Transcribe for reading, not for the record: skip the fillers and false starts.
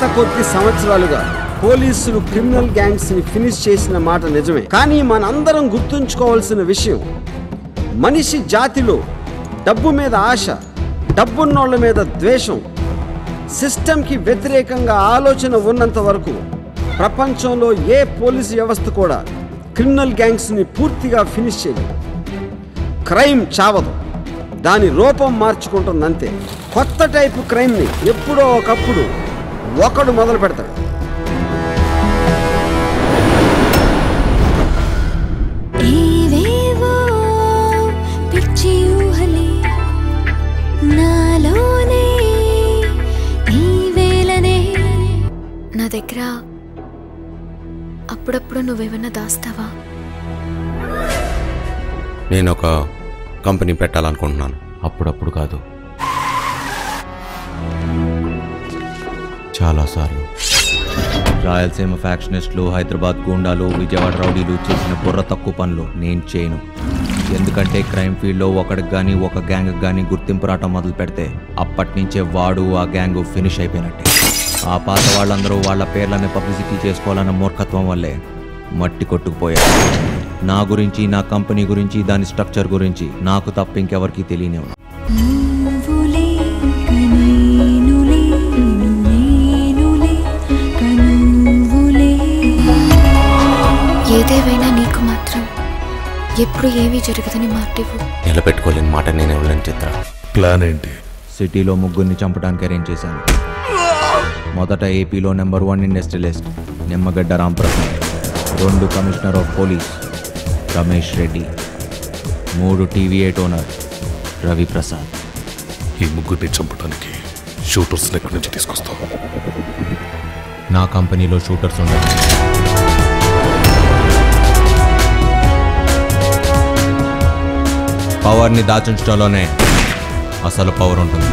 గత కొద్ది సంవత్సరాలుగా పోలీసులు క్రిమినల్ గ్యాంగ్స్ ని ఫినిష్ చేసిన మాట నిజమే. కానీ మనందరం గుర్తుంచుకోవాల్సిన విషయం, మనిషి జాతిలో డబ్బు మీద ఆశ, డబ్బున్నోళ్ల మీద ద్వేషం, సిస్టంకి వ్యతిరేకంగా ఆలోచన ఉన్నంత వరకు ప్రపంచంలో ఏ పోలీసు వ్యవస్థ కూడా క్రిమినల్ గ్యాంగ్స్ని పూర్తిగా ఫినిష్ చేయలేదు. క్రైమ్ చావదు, దాని రూపం మార్చుకుంటుందంతే. కొత్త టైపు క్రైమ్ని ఎప్పుడో ఒకప్పుడు ఒకడు మొదలు పెడతాడు. నా దగ్గర అప్పుడప్పుడు నువ్వేమన్నా దాస్తావా? నేను ఒక కంపెనీ పెట్టాలనుకుంటున్నాను. అప్పుడప్పుడు కాదు, చాలాసార్లు. రాయలసీమ ఫ్యాక్షనిస్టులు, హైదరాబాద్ గూండాలు, విజయవాడ రౌడీలు చేసిన బుర్ర తక్కువ పనులు నేను చేయను. ఎందుకంటే క్రైమ్ ఫీల్డ్లో ఒకడికి కానీ ఒక గ్యాంగ్ కానీ గుర్తింపు రావటం మొదలు పెడితే అప్పటి నుంచే వాడు ఆ గ్యాంగ్ ఫినిష్ అయిపోయినట్టే. ఆ పాత వాళ్ళందరూ వాళ్ళ పేర్లని పబ్లిసిటీ చేసుకోవాలన్న మూర్ఖత్వం వల్లే మట్టి కొట్టుకుపోయారు. నా గురించి, నా కంపెనీ గురించి, దాని స్ట్రక్చర్ గురించి నాకు తప్ప ఇంకెవరికి తెలియనివ్వను. ఏదేవైనా నీకు మాత్రం ఎప్పుడు ఏమీ జరగదని మాటివ్వు. నిలబెట్టుకోలేని మాట నేను ఇవ్వలేను చిత్ర. ప్లాన్ ఏంటి? సిటీలో ముగ్గురిని చంపడానికి అరేంజ్ చేశాను. మొదట ఏపీలో number 1 industrialist Nimmagadda Ramprasad, 2 commissioner of police Ramesh Reddy, 3 TV8 owner Ravi Prasad. ఈ ముగ్గురిని చంపడానికి షూటర్స్ ఎక్కడి నుంచి తీసుకొస్తావు? నా కంపెనీలో షూటర్స్ ఉండరు. పవర్ని దాచుంచడంలోనే అసలు పవర్ ఉంటుంది.